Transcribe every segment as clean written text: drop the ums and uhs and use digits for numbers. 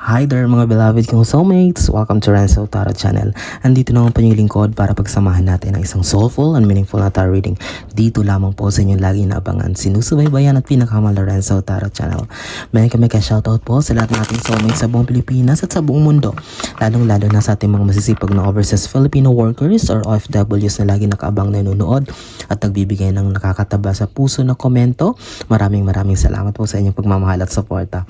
Hi there mga beloved kong soulmates! Welcome to Renzo Tarot Channel. Andito naman po yung lingkod para pagsamahan natin ang isang soulful and meaningful na tarot reading. Dito lamang po sa inyong lagi naabangan, sinusubaybayan at pinakamahal na Renzo Tarot Channel. May kami ka-shoutout po sa lahat nating soulmates sa buong Pilipinas at sa buong mundo. Lalong-lalo na sa ating mga masisipag na overseas Filipino workers or OFWs na lagi nakaabang nanonood at nagbibigay ng nakakataba sa puso na komento. Maraming salamat po sa inyong pagmamahal at suporta.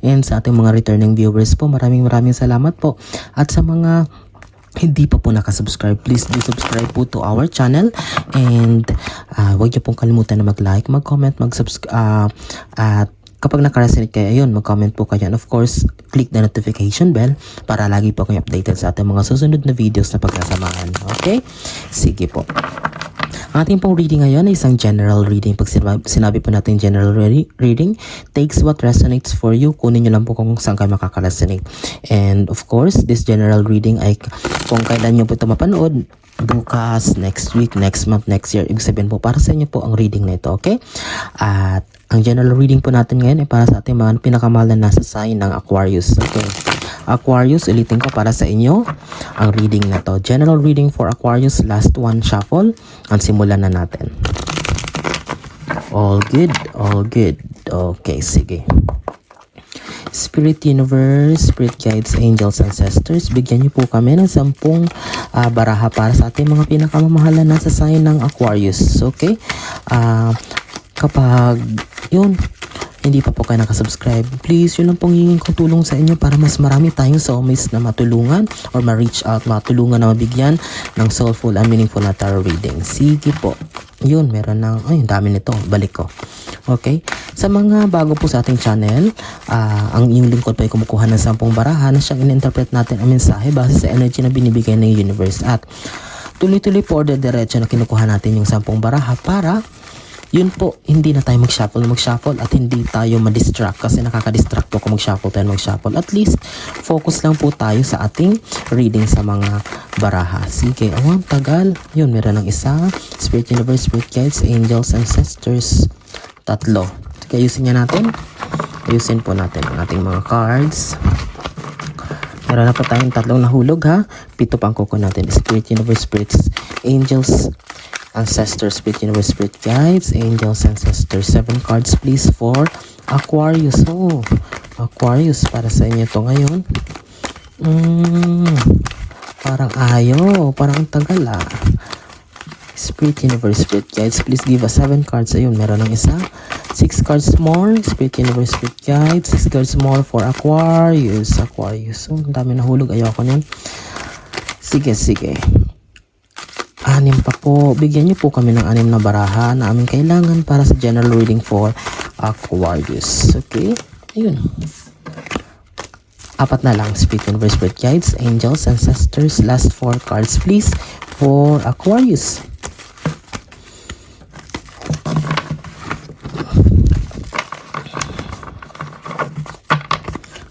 And sa ating mga returning viewers po, maraming salamat po. At sa mga hindi pa po nakasubscribe, please do subscribe po to our channel. And huwag niyo pong kalimutan na mag-like, mag-comment, mag-subscribe. At kapag nakaresonate kayo, ayun, mag-comment po kayo. And of course, click the notification bell para lagi po kayo updated sa ating mga susunod na videos na pagkasamahan. Okay? Sige po. Ang ating pong reading ngayon ay isang general reading. Pag sinabi po natin general reading, takes what resonates for you. Kunin nyo lang po kung saan kayo makaka-resonate. And of course, this general reading ay kung kailan nyo po ito mapanood, bukas, next week, next month, next year. Ibig sabihin po, para sa inyo po ang reading na ito, okay? At ang general reading po natin ngayon ay para sa ating mga pinakamahal na nasa sign ng Aquarius. Okay. Aquarius, ulitin ko para sa inyo ang reading na to. General reading for Aquarius, last one shuffle. Ang simulan na natin. All good, all good. Okay, sige. Spirit Universe, Spirit Guides, Angels, Ancestors, bigyan niyo po kami ng 10 baraha para sa ating mga pinakamamahalan na sa sign ng Aquarius. Okay? Kapag yun, hindi pa po kayo nakasubscribe, please, yun lang pong hingin kong tulong sa inyo para mas marami tayong soulmates na matulungan or ma-reach out, matulungan na mabigyan ng soulful and meaningful na tarot reading. Sige po. Yun, meron ng, ay, dami nito. Balik ko. Okay? Sa mga bago po sa ating channel, ang yung lingkod po ay kumukuha ng 10 baraha na siyang in-interpret natin ang mensahe base sa energy na binibigay ng universe. At tuloy-tuloy po order diretso na kinukuha natin yung 10 baraha para yun po, hindi na tayo mag-shuffle at hindi tayo ma-distract kasi nakaka-distract po kung mag-shuffle tayo mag-shuffle. At least, focus lang po tayo sa ating reading sa mga baraha. Sige, ang tagal. Yun, meron ng isa. Spirit Universe, Spirit Guides, Angels, Ancestors. 3. Sige, ayusin niya natin. Ayusin po natin ang ating mga cards. Meron na po tayong 3 nahulog ha. 7 pang kuko natin. Spirit Universe, Spirits, Angels, Ancestors, Spirit Universe, Spirit Guides, Angels, Ancestors. 7 cards please for Aquarius. Oh, Aquarius, para sa inyo to ngayon. Parang ayaw, parang ang tagal Spirit Universe, Spirit Guides, please give us 7 cards. Ayun, meron ng isa. 6 cards more. Spirit Universe, Spirit Guides, 6 cards more for Aquarius. Aquarius. Oh, ang dami nahulog. Ayoko niyan. Sige. 6 pa po. Bigyan niyo po kami ng 6 na baraha na aming kailangan para sa general reading for Aquarius. Okay? Ayun. 4 na lang. Spirit Universe, Spirit Guides, Angels, Ancestors. Last 4 cards please for Aquarius.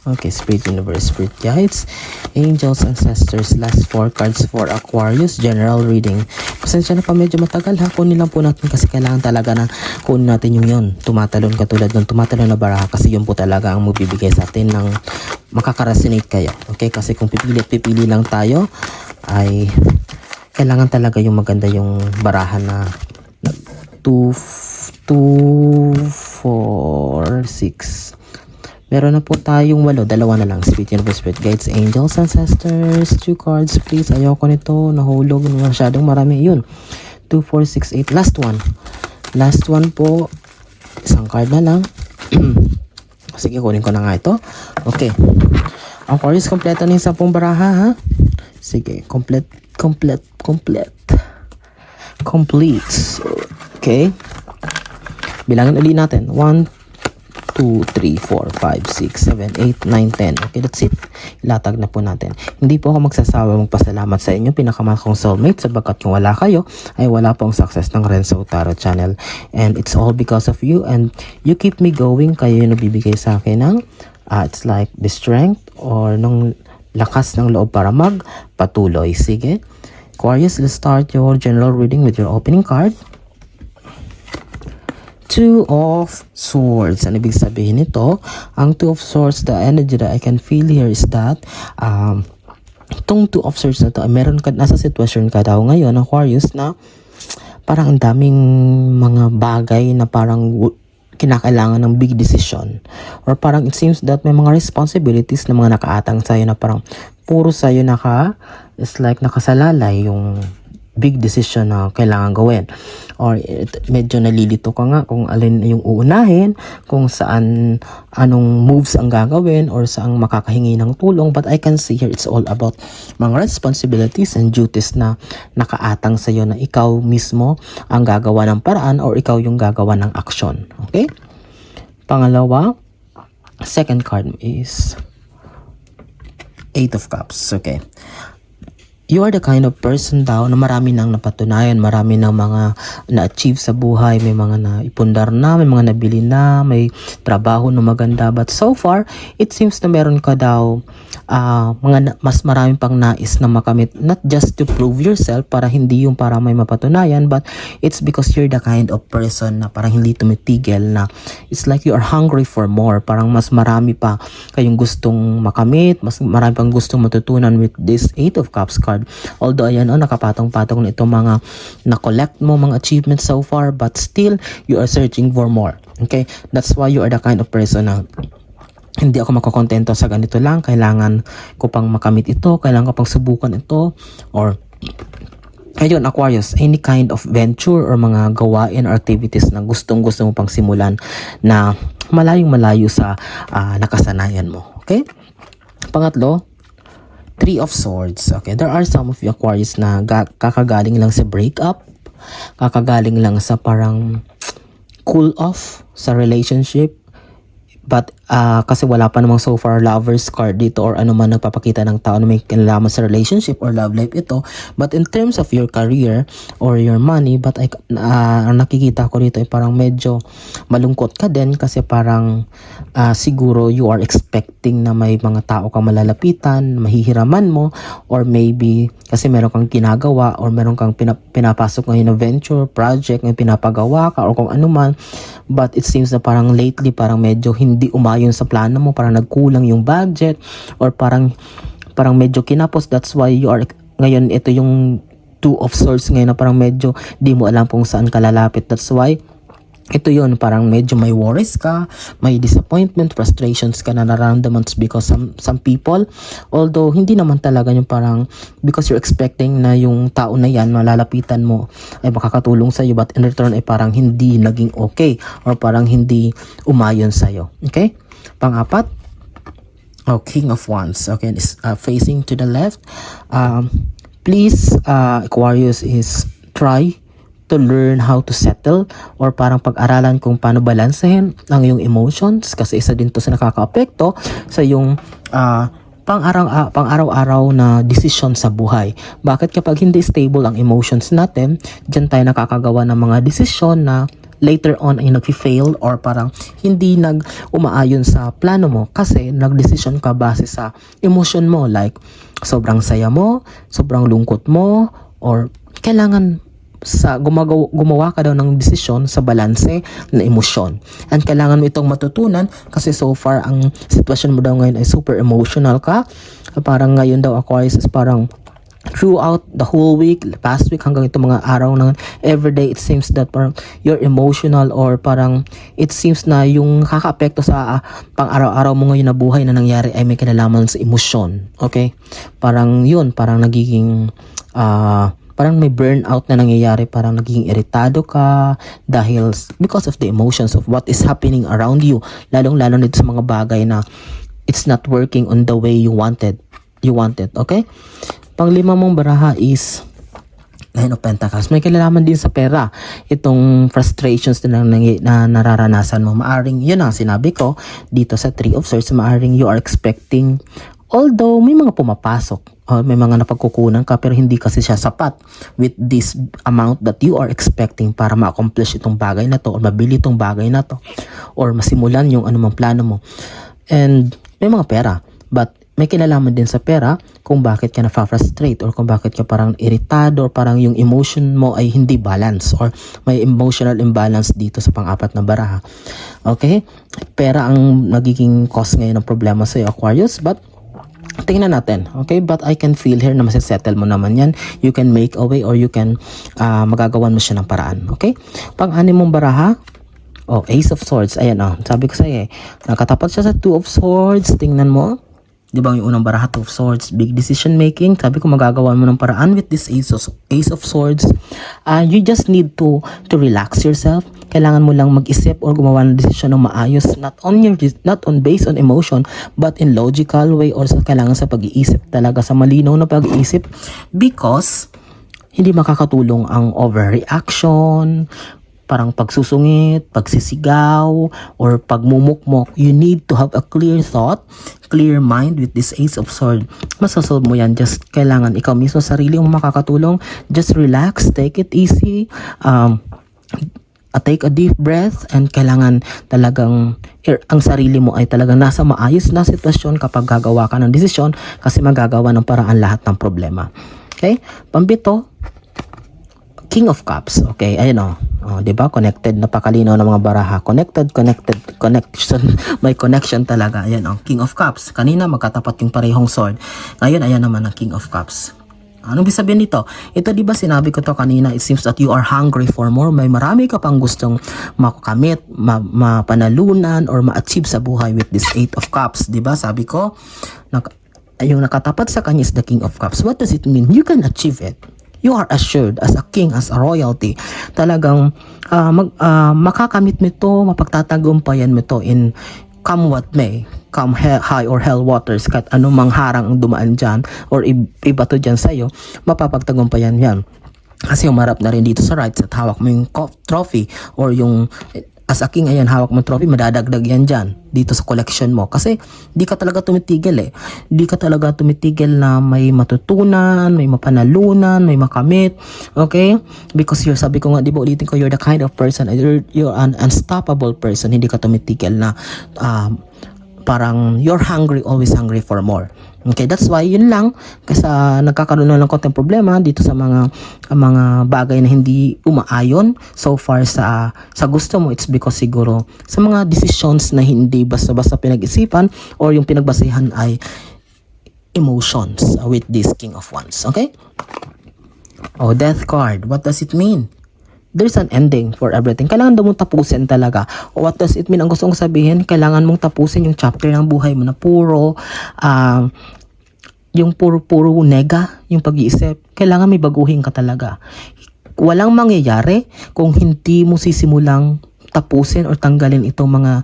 Okay, Spirit Universe, Spirit Guides, Angels, Ancestors, last 4 cards for Aquarius, general reading. Pasensya na pa, medyo matagal ha, kunin lang po natin kasi kailangan talaga na kunin natin yung yun. Tumatalon katulad ng tumatalon na baraha kasi yun po talaga ang magbibigay sa atin ng makaka-resonate kayo. Okay, kasi kung pipili lang tayo, ay kailangan talaga yung maganda yung baraha na 2, 4, 6. Meron na po tayong 8. 2 na lang. Spirit Universe, Spirit Guides, Angels, Ancestors. 2 cards, please. Ayoko nito. Nahulog. Masyadong marami. Yun. 2, 4, 6, 8. Last one. Last one po. Isang card na lang. Sige, kunin ko na nga ito. Okay. Aquarius, kompleto na yung 10 baraha, ha? Sige. Complete. Okay. Bilangin ulit natin. 1, 2, 3, 4, 5, 6, 7, 8, 9, 10. Okay, that's it. Ilatag na po natin. Hindi po ako magsasawa magpasalamat sa inyo, pinakamahal kong soulmate, sabagkat kung wala kayo, ay wala pong success ng Renzo Tarot Channel. And it's all because of you and you keep me going. Kayo yung nabibigay sa akin ng it's like the strength or ng lakas ng loob para magpatuloy. Sige. Aquarius, let's start your general reading with your opening card. Two of Swords. Ano ibig sabihin nito? Ang Two of Swords, the energy that I can feel here is that itong Two of Swords na to, meron ka, nasa sitwasyon ka daw ngayon, Aquarius, na parang ang daming mga bagay na parang kinakailangan ng big decision. Or parang it seems that may mga responsibilities na mga nakaatang sa'yo na parang puro sa'yo it's like nakasalalay yung big decision na kailangan gawin. Or medyo nalilito ka nga kung alin yung uunahin, kung saan, anong moves ang gagawin, or saan makakahingi ng tulong. But I can see here it's all about mga responsibilities and duties na nakaatang sa'yo na ikaw mismo ang gagawa ng paraan or ikaw yung gagawa ng action. Okay? Pangalawa, second card is Eight of Cups. Okay. You are the kind of person daw na marami nang napatunayan, marami nang mga na-achieve sa buhay, may mga naipundar na, may mga nabili na, may trabaho na maganda. But so far, it seems na meron ka daw mas marami pang nais na makamit, not just to prove yourself, para hindi yung para may mapatunayan, but it's because you're the kind of person na parang hindi tumitigil, na it's like you are hungry for more, parang mas marami pa kayong gustong makamit, mas marami pang gustong matutunan with this Eight of Cups card. Although ayan, nakapatong-patong na itong mga na-collect mo, mga achievements so far, but still you are searching for more. Okay, that's why you are the kind of person na hindi ako makakontento sa ganito lang, kailangan ko pang makamit ito, kailangan ko pang subukan ito. Or ayun, Aquarius, any kind of venture or mga gawain or activities na gusto mo pang simulan na malayong-malayo sa nakasanayan mo. Okay? Pangatlo, Three of Swords. Okay, there are some of you Aquarius na kakagaling lang sa breakup, kakagaling lang sa parang cool off sa relationship, but kasi wala pa namang so far lovers card dito or ano man nagpapakita ng tao na may kinalaman sa relationship or love life ito. But in terms of your career or your money, but ang nakikita ko dito ay parang medyo malungkot ka din kasi parang siguro you are expecting na may mga tao kang malalapitan, mahihiraman mo, or maybe kasi meron kang ginagawa or meron kang pinapasok ngayon na venture, project, may pinapagawa ka or kung ano man. But it seems na parang lately parang medyo hindi umayon sa plano mo, parang nagkulang yung budget or parang medyo kinapos. That's why you are ngayon, ito yung Two of Swords ngayon na parang medyo di mo alam kung saan ka lalapit. That's why ito yun, parang medyo may worries ka, may disappointment, frustrations ka na nararamdaman because some people, although hindi naman talaga yung parang because you're expecting na yung tao na yan malalapitan mo ay makakatulong sa iyo, but in return ay parang hindi naging okay or parang hindi umayon sa iyo. Okay? Pang-apat, King of Wands. Okay, facing to the left. Please, Aquarius, is try to learn how to settle or parang pag-aralan kung paano balansehin ang iyong emotions, kasi isa din to sa nakaka-apekto sa iyong pang-araw-araw na desisyon sa buhay. Bakit kapag hindi stable ang emotions natin, dyan tayo nakakagawa ng mga desisyon na later on ay nag-fail or parang hindi umaayon sa plano mo kasi nag-decision ka base sa emotion mo, like sobrang saya mo, sobrang lungkot mo, or kailangan gumawa ka daw ng desisyon sa balanse na emosyon. And kailangan mo itong matutunan kasi so far ang sitwasyon mo daw ngayon ay super emotional ka. Parang ngayon daw Aquarius is parang throughout the whole week, past week hanggang itong mga araw na everyday, it seems that parang you're emotional or parang it seems na yung kaka-apekto sa pang-araw-araw mo ngayon na buhay na nangyari ay may kinalaman sa emosyon. Okay? Parang yun, parang nagiging parang may burnout na nangyayari, parang naging iritado ka dahil because of the emotions of what is happening around you, lalong-lalo nito sa mga bagay na it's not working on the way you wanted. Okay? Panglima mong baraha is Nine of Pentacles. May kinalaman din sa pera itong frustrations na nararanasan mo. Maaring yun ang sinabi ko dito sa Three of Swords, maaring you are expecting, although may mga pumapasok, may mga napagkukunan ka pero hindi kasi siya sapat with this amount that you are expecting para ma-accomplish itong bagay na to or mabili itong bagay na to or masimulan yung anumang plano mo. And may mga pera, but may kinalaman din sa pera kung bakit ka na-frustrate or kung bakit ka parang iritado or parang yung emotion mo ay hindi balance or may emotional imbalance dito sa pang-apat na baraha. Okay? Pera ang nagiging cause ngayon ng problema sa Aquarius, but tingnan natin, okay? But I can feel here na masisettle mo naman yan. You can make a way or you can magagawan mo siya ng paraan, okay? Pang-anim mong baraha, Ace of Swords. Ayan, sabi ko sa'yo nakatapat siya sa Two of Swords. Tingnan mo. Di ba yung unang baraha, Two of Swords, big decision making. Sabi ko magagawa mo ng paraan with this Ace of Swords. You just need to relax yourself. Kailangan mo lang mag-isip or gumawa ng desisyon ng maayos, not on based on emotion, but in logical way or kailangan sa pag-iisip talaga, sa malinaw na pag-iisip, because hindi makakatulong ang overreaction, parang pagsusungit, pagsisigaw, or pagmumukmok. You need to have a clear thought, clear mind with this Ace of Swords. Masasolve mo yan. Just kailangan ikaw mismo sarili ang makakatulong. Just relax, take it easy, take a deep breath, and kailangan talagang ang sarili mo ay talagang nasa maayos na sitwasyon kapag gagawa ka ng desisyon, kasi magagawa ng paraan lahat ng problema. Okay? Pambito, King of Cups. Okay, ayun di ba? Connected, napakalinaw ng mga baraha. Connection. May connection talaga. Ayan King of Cups. Kanina magkatapat yung parehong sword. Ngayon, ayan naman ang King of Cups. Anong ibig sabihin nito? Ito, di ba sinabi ko to kanina, it seems that you are hungry for more. May marami ka pang gustong makamit, mapanalunan, or ma-achieve sa buhay with this Eight of Cups. Di ba? Sabi ko, yung nakatapat sa kanya is the King of Cups. What does it mean? You can achieve it. You are assured as a king, as a royalty. Talagang makakamit mo ito, mapagtatagumpayan mo ito in come what may, come high or hell waters, kahit anumang harang ang dumaan dyan or iba to dyan sa'yo, mapapagtagumpayan yan. Kasi umarap na rin dito sa rights at hawak mo yung trophy or yung as a king, ayan, hawak mo trophy, madadagdag yan dyan dito sa collection mo. Kasi di ka talaga tumitigil Di ka talaga tumitigil na may matutunan, may mapanalunan, may makamit. Okay? Because sabi ko nga, di ba ulitin ko, you're the kind of person, you're an unstoppable person. Hindi ka tumitigil na parang you're hungry, always hungry for more. Okay, that's why yun lang, kasi nagkakaroon ng konting problema dito sa mga bagay na hindi umaayon so far sa gusto mo. It's because siguro sa mga decisions na hindi basta-basta pinag-isipan or yung pinagbasehan ay emotions with this King of Wands. Okay? Death card. What does it mean? There's an ending for everything. Kailangan daw mong tapusin talaga. What does it mean? Ang gusto kong sabihin, kailangan mong tapusin yung chapter ng buhay mo na puro nega, yung pag-iisip. Kailangan may baguhin ka talaga. Walang mangyayari kung hindi mo sisimulang tapusin or tanggalin itong mga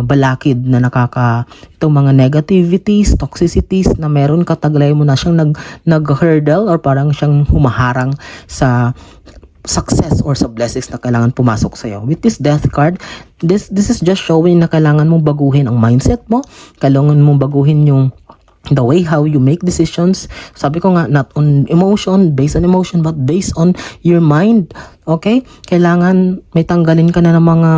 balakid na itong mga negativities, toxicities na meron ka, taglay mo na siyang nag-hurdle or parang siyang humaharang sa success or sa blessings na kailangan pumasok sa'yo. With this death card, this is just showing na kailangan mong baguhin ang mindset mo, kailangan mong baguhin yung the way how you make decisions. Sabi ko nga, not on emotion, based on emotion, but based on your mind. Okay? Kailangan may tanggalin ka na ng mga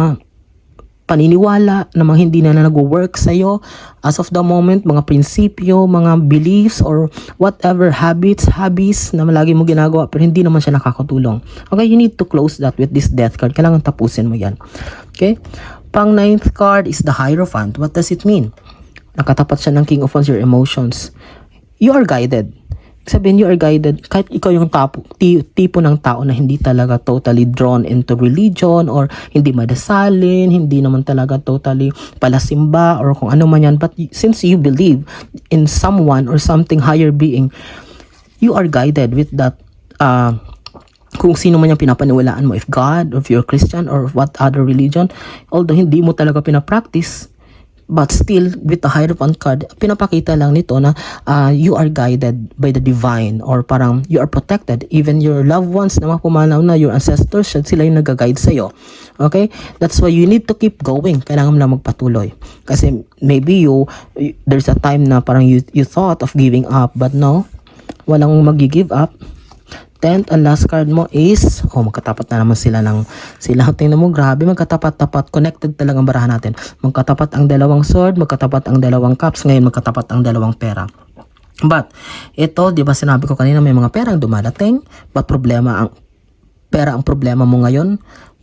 paniniwala na mga hindi na nag-work sa'yo as of the moment, mga prinsipyo, mga beliefs, or whatever hobbies na lagi mo ginagawa pero hindi naman siya nakakatulong. Okay, you need to close that with this death card. Kailangan tapusin mo yan. Okay? Pang 9th card is the Hierophant. What does it mean? Nakatapat siya ng King of Wands, your emotions. You are guided. Sabihin, you are guided. Kahit ikaw yung tipo ng tao na hindi talaga totally drawn into religion or hindi madasalin, hindi naman talaga totally palasimba or kung ano man yan. But since you believe in someone or something higher being, you are guided with that kung sino man yung pinapaniwalaan mo, if God, or if you're Christian, or what other religion, although hindi mo talaga pinapractice, but still, with the Hierophant card, pinapakita lang nito na you are guided by the divine or parang you are protected. Even your loved ones na mga pumanaw na, your ancestors, sila yung nag-guide sa'yo. Okay? That's why you need to keep going. Kailangan mo lang magpatuloy. Kasi maybe there's a time na parang you thought of giving up, but no, walang mag-give up. 10th and last card mo is, magkatapat na naman sila tingnan mo, grabe, magkatapat-tapat, connected talagang barahan natin. Magkatapat ang dalawang sword, magkatapat ang dalawang cups, ngayon magkatapat ang dalawang pera. But, ito, di ba sinabi ko kanina may mga perang dumadating, but pera ang problema mo ngayon,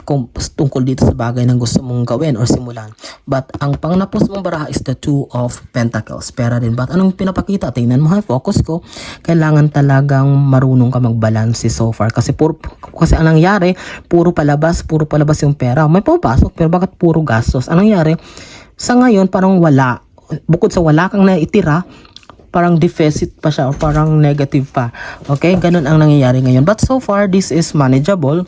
kung tungkol dito sa bagay na gusto mong gawin or simulan. But ang pangnapos mong baraha is the 2 of Pentacles. Pera din. But anong pinapakita? Tingnan mo ha, focus ko. Kailangan talagang marunong ka magbalanse so far. Kasi ang nangyari, puro palabas yung pera. May pumapasok, pero bakit puro gastos? Anong nangyari? Sa ngayon, parang wala. Bukod sa wala kang naitira, parang deficit pa siya o parang negative pa. Okay? Ganun ang nangyayari ngayon. But so far, this is manageable.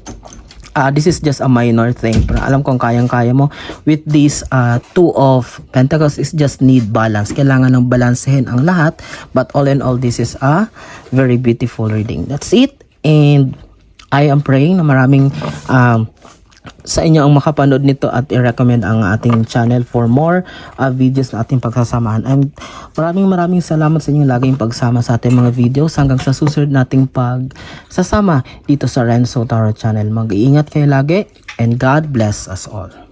This is just a minor thing. Pero alam kong kayang-kaya mo. With this 2 of Pentacles is just need balance. Kailangan ng balansehin ang lahat. But all in all, this is a very beautiful reading. That's it. And I am praying na maraming sa inyo ang makapanood nito at i-recommend ang ating channel for more videos na ating pagsasamahan. Maraming salamat sa inyong laging pagsama sa ating mga videos hanggang sa susunod nating pagsasama dito sa Renzo Tarot Channel. Mag-iingat kayo lagi and God bless us all.